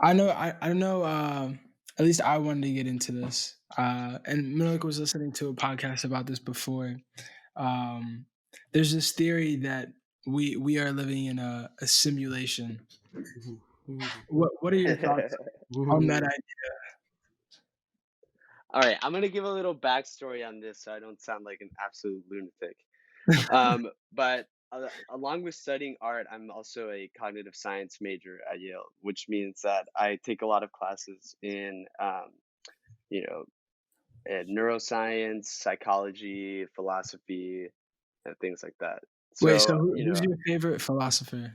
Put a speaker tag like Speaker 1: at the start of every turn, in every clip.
Speaker 1: I know. I don't know. At least I wanted to get into this. And Milik was listening to a podcast about this before. Um, there's this theory that we are living in a simulation. What are your thoughts on that
Speaker 2: All right, I'm gonna give a little backstory on this so I don't sound like an absolute lunatic.
Speaker 1: idea?
Speaker 2: But along with studying art, I'm also a cognitive science major at Yale, which means that I take a lot of classes in, you know, neuroscience, psychology, philosophy, and things like that.
Speaker 1: Wait, so
Speaker 2: So,
Speaker 1: who's your favorite philosopher?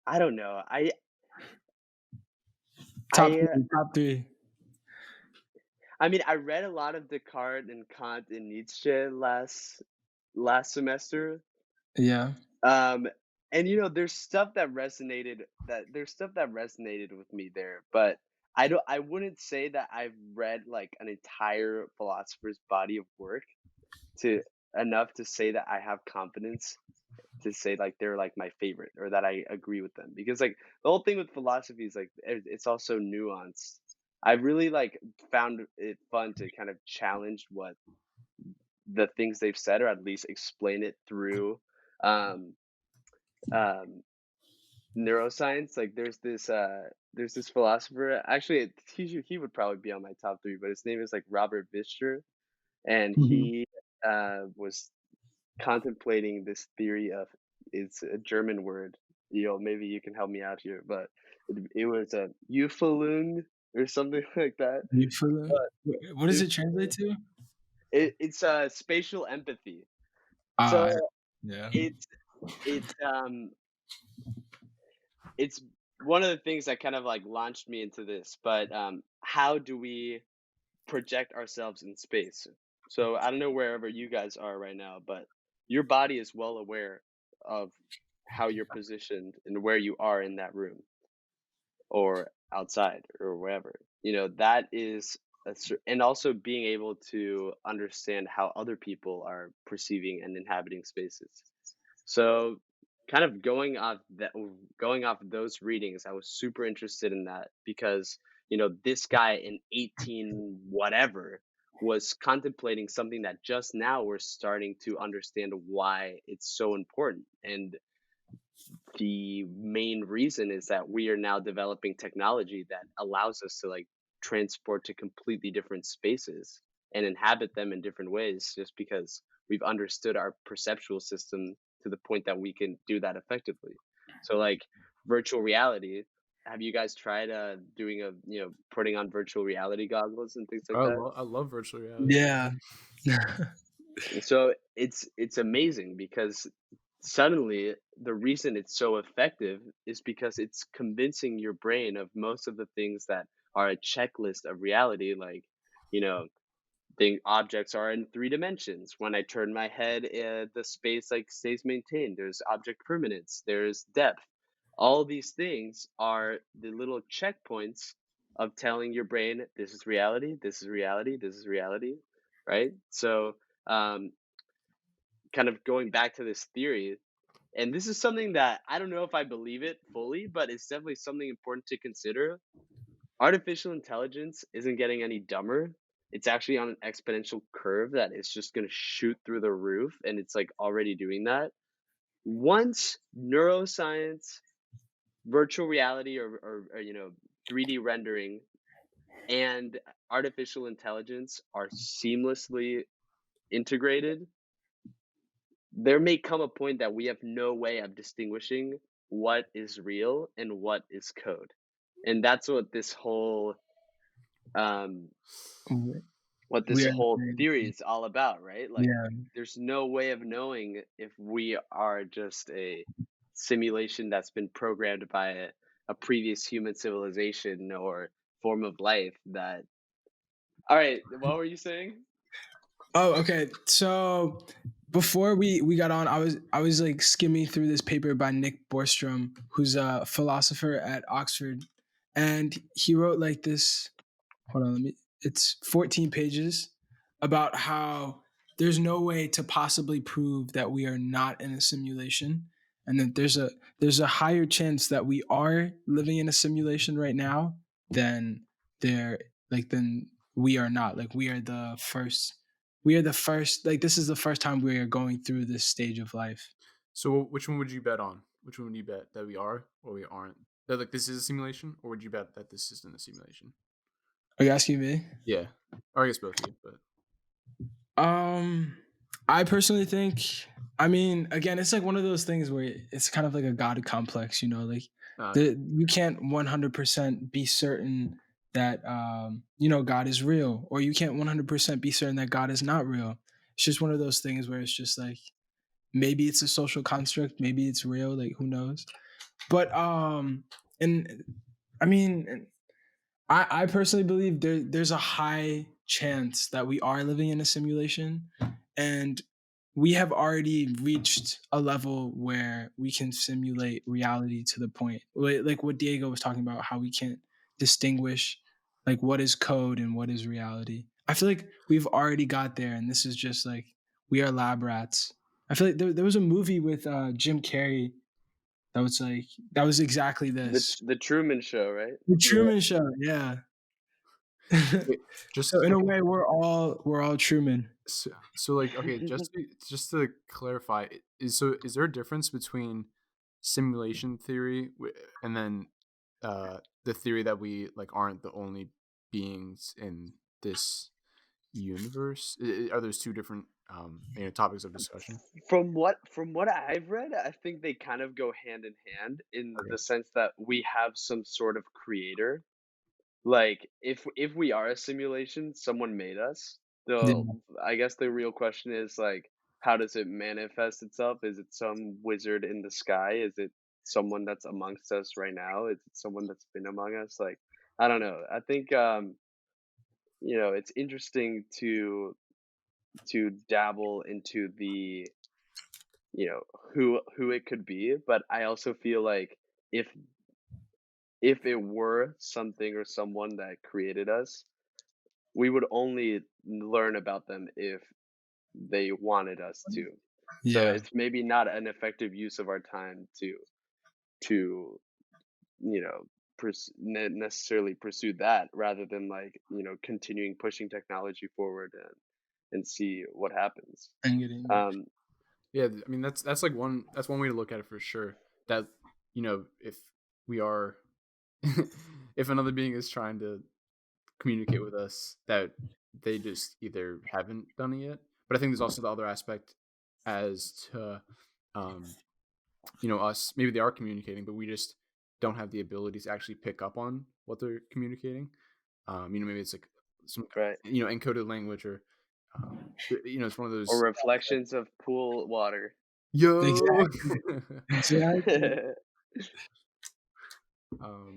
Speaker 2: I don't know.
Speaker 1: Top
Speaker 2: I,
Speaker 1: three. Top three.
Speaker 2: I mean, I read a lot of Descartes and Kant and Nietzsche last semester.
Speaker 1: Yeah.
Speaker 2: Um, and there's stuff that resonated with me there, but I wouldn't say that I've read like an entire philosopher's body of work to enough to say that I have confidence to say like they're like my favorite or that I agree with them, because like the whole thing with philosophy is like it's also nuanced. I really like found it fun to kind of challenge what the things they've said, or at least explain it through um um neuroscience. Like there's this philosopher, actually he would probably be on my top three, but his name is like Robert Vischer, and
Speaker 1: Mhm.
Speaker 2: he was contemplating this theory of, it's a German word, maybe you can help me out here, but it was a Euphalung or something like that.
Speaker 1: You feel it?
Speaker 2: But
Speaker 1: What does
Speaker 2: it,
Speaker 1: it translate to?
Speaker 2: it's spatial empathy.
Speaker 1: Ah,
Speaker 2: So
Speaker 1: yeah.
Speaker 2: it's it's it's one of the things that kind of like launched me into this. But how do we project ourselves in space? So I don't know wherever you guys are right now, but your body is well aware of how you're positioned and where you are in that room or outside or wherever. That is and also being able to understand how other people are perceiving and inhabiting spaces. So, kind of going off of those readings, I was super interested in that because, this guy in 18 whatever was contemplating something that just now we're starting to understand why it's so important. And the main reason is that we are now developing technology that allows us to like transport to completely different spaces and inhabit them in different ways, just because we've understood our perceptual system to the point that we can do that effectively. So like virtual reality, have you guys tried doing putting on virtual reality goggles and things like that?
Speaker 3: I love virtual reality.
Speaker 1: Yeah.
Speaker 2: So it's amazing because suddenly the reason it's so effective is because it's convincing your brain of most of the things that are a checklist of reality, like, you know thing objects are in three dimensions. When I turn my head, the space like stays maintained. There's object permanence, there's depth. All these things are the little checkpoints of telling your brain, this is reality, this is reality, this is reality, right? So um, kind of going back to this theory, and this is something that I don't know if I believe it fully, but it's definitely something important to consider. Artificial intelligence isn't getting any dumber. It's actually on an exponential curve that is just going to shoot through the roof, and it's like already doing that. Once neuroscience, virtual reality, or 3D rendering and artificial intelligence are seamlessly integrated, there may come a point that we have no way of distinguishing what is real and what is code. And that's um what
Speaker 1: We
Speaker 2: this
Speaker 1: are
Speaker 2: whole
Speaker 1: very
Speaker 2: theory is all about, right? Like
Speaker 1: yeah.
Speaker 2: there's no way of knowing if we are just a simulation that's been programmed by a previous human civilization or form of life that. All right, what were you saying?
Speaker 1: Oh, okay. So before we got on, I was like skimming through this paper by Nick Bostrom, who's a philosopher at Oxford, and he wrote like this. Hold on, let me. It's 14 pages about how there's no way to possibly prove that we are not in a simulation, and that there's a higher chance that we are living in a simulation right now than there than we are not. Like we are the first, like this is the first time we are going through this stage of life.
Speaker 3: So which one would you bet on? Which one would you bet that we are or we aren't? That like this is a simulation, or would you bet that this isn't a simulation?
Speaker 1: Are you asking me?
Speaker 3: Yeah, or I guess both of you. But
Speaker 1: Um, I personally think, I mean, again, it's like one of those things where it's kind of like a God complex, you know, like
Speaker 3: yeah.
Speaker 1: you can't 100% be certain that, you know, God is real, or you can't 100% be certain that God is not real. It's just one of those things where it's just like, maybe it's a social construct, maybe it's real, like who knows? But, and I mean, I personally believe there's a high chance that we are living in a simulation, and we have already reached a level where we can simulate reality to the point like what Diego was talking about, how we can't distinguish like what is code and what is reality. I feel like we've already got there, and this is just like we are lab rats. I feel like there was a movie with Jim Carrey that was like that was exactly this.
Speaker 2: The Truman Show, right?
Speaker 1: The Truman Show, yeah.
Speaker 3: Wait,
Speaker 1: So
Speaker 3: just
Speaker 1: in a
Speaker 3: okay.
Speaker 1: way, we're all Truman.
Speaker 3: So like okay, just to clarify, is there a difference between simulation theory and then the theory that we like aren't the only beings in this universe? Are those two different topics of discussion?
Speaker 2: From what I've read, I think they kind of go hand in hand in
Speaker 3: Okay.
Speaker 2: the sense that we have some sort of creator. Like if we are a simulation, someone made us.
Speaker 1: Yeah,
Speaker 2: So I guess the real question is like, how does it manifest itself? Is it some wizard in the sky? Is it someone that's amongst us right now? Is it someone that's been among us? Like, I don't know. I think it's interesting to dabble into the who it could be, but I also feel like if if it were something or someone that created us, we would only learn about them if they wanted us to. So
Speaker 1: yeah,
Speaker 2: it's maybe not an effective use of our time to necessarily pursue that rather than like continuing pushing technology forward and see what happens.
Speaker 1: and getting
Speaker 2: Um,
Speaker 3: Yeah, I mean that's like one way to look at it for sure. That if we are if another being is trying to communicate with us, that they just either haven't done it yet. But I think there's also the other aspect as to um us, maybe they are communicating, but we just don't have the ability to actually pick up on what they're communicating. Maybe it's like some
Speaker 2: right.
Speaker 3: encoded language, or it's one of
Speaker 2: Or
Speaker 3: those
Speaker 2: reflections of pool water.
Speaker 3: yo.
Speaker 1: exactly, exactly.
Speaker 3: Oh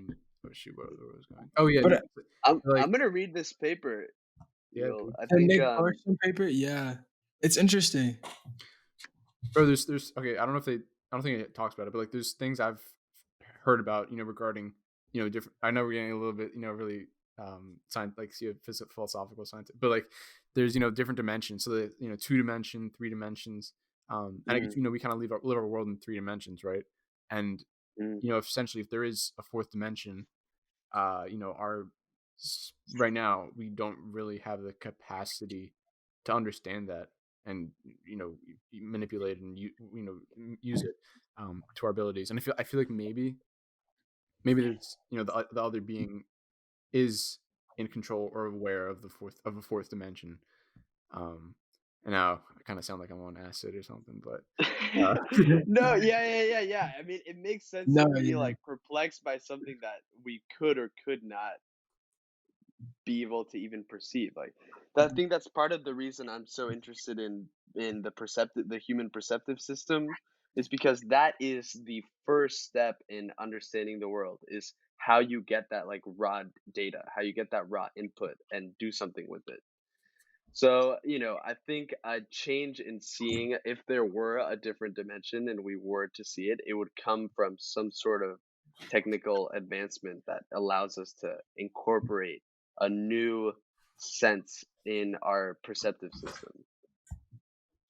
Speaker 3: shoot, where was going? Oh yeah,
Speaker 1: But
Speaker 3: no, like
Speaker 2: I'm gonna read this paper.
Speaker 3: yeah,
Speaker 2: I
Speaker 1: the
Speaker 2: think
Speaker 1: Nick Barson paper, yeah, it's interesting.
Speaker 3: bro. There's okay. I don't think it talks about it, but like there's things I've heard about, regarding different. I know we're getting a little bit, really science, like philosophical science, but like there's different dimensions. So that 2 dimension, 3 dimensions, and I guess
Speaker 2: mm,
Speaker 3: we kind of live our world in 3 dimensions, right? And
Speaker 2: mm,
Speaker 3: essentially, if there is a fourth dimension, our right now we don't really have the capacity to understand that and manipulate and use it to our abilities. And I feel like maybe there's the other being is in control or aware of a fourth dimension. um and now I kind of sound like I'm on acid or something, but
Speaker 2: no, yeah. I mean, it makes sense
Speaker 1: No,
Speaker 2: to be
Speaker 1: yeah,
Speaker 2: like perplexed by something that we could or could not be able to even perceive. Like, I think that's part of the reason I'm so interested in the human perceptive system is because that is the first step in understanding the world is how you get that like raw data, how you get that raw input and do something with it. So, I think a change in seeing, if there were a different dimension and we were to see it, it would come from some sort of technical advancement that allows us to incorporate a new sense in our perceptive system.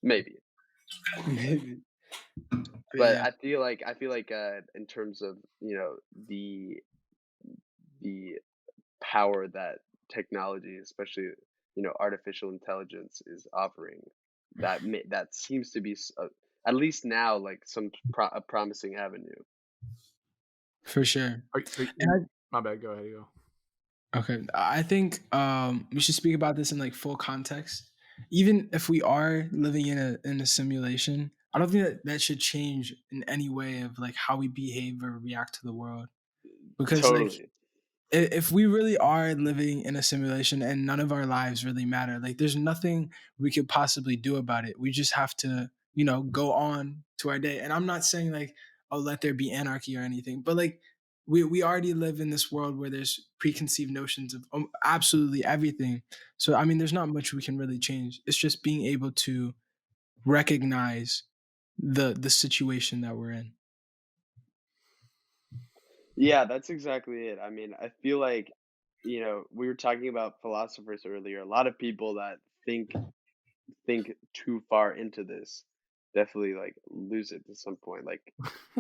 Speaker 2: Maybe.
Speaker 1: maybe.
Speaker 2: But
Speaker 1: Yeah,
Speaker 2: I feel like in terms of, you know, the power that technology, especially, you know, artificial intelligence is offering, that seems to be at least now like a promising avenue.
Speaker 1: for sure.
Speaker 3: Are
Speaker 1: And
Speaker 3: you, my bad. Go ahead. You go.
Speaker 1: okay, I think we should speak about this in like full context. Even if we are living in a simulation, I don't think that that should change in any way of like how we behave or react to the world. Because like
Speaker 2: Totally.
Speaker 1: if we really are living in a simulation and none of our lives really matter, like there's nothing we could possibly do about it. We just have to, you know, go on to our day. And I'm not saying like, oh, let there be anarchy or anything, but like we already live in this world where there's preconceived notions of absolutely everything. So I mean, there's not much we can really change. It's just being able to recognize the situation that we're in.
Speaker 2: Yeah, that's exactly it. I mean, I feel like, you know, we were talking about philosophers earlier. A lot of people that think too far into this definitely like lose it to some point. Like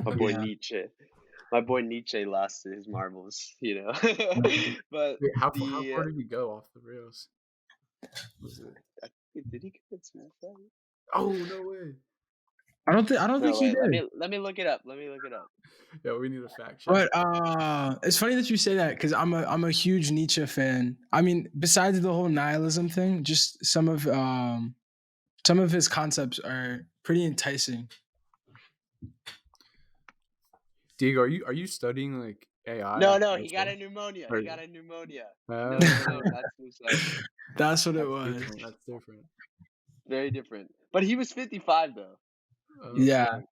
Speaker 2: my boy
Speaker 1: Yeah.
Speaker 2: Nietzsche. My boy Nietzsche lost his marbles, you know. But
Speaker 3: Wait, how
Speaker 2: the
Speaker 3: far did you go off the rails? Was it?
Speaker 2: did he commit suicide?
Speaker 3: Oh no way!
Speaker 1: I don't think
Speaker 2: No,
Speaker 1: he
Speaker 2: wait,
Speaker 1: did.
Speaker 2: let me look it up. Let me look it up.
Speaker 3: Yeah, we need a fact check.
Speaker 1: But it's funny that you say that because I'm a huge Nietzsche fan. I mean, besides the whole nihilism thing, just some of his concepts are pretty enticing.
Speaker 3: Diego, are you studying like AI
Speaker 2: No, no,
Speaker 3: as
Speaker 2: he got
Speaker 3: well?
Speaker 2: a pneumonia.
Speaker 3: Or,
Speaker 2: He got a pneumonia. No, no,
Speaker 3: uh,
Speaker 2: no, not suicide.
Speaker 1: That's what it
Speaker 3: that's
Speaker 1: was.
Speaker 3: different. That's different.
Speaker 2: Very different. But he was 55 though. He was
Speaker 1: Yeah,
Speaker 2: young.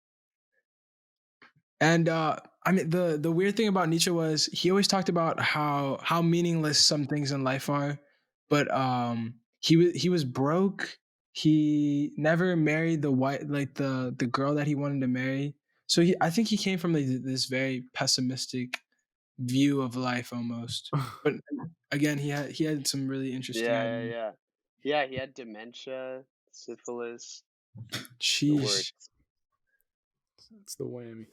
Speaker 1: and I mean the weird thing about Nietzsche was he always talked about how meaningless some things in life are, but he was broke. He never married the white like the girl that he wanted to marry. So I think he came from like this very pessimistic view of life almost. But again, he had some really interesting
Speaker 2: Yeah, yeah,
Speaker 1: ideas.
Speaker 2: yeah. Yeah, he had dementia, syphilis, the
Speaker 1: Sheesh.
Speaker 2: works.
Speaker 3: That's the whammy.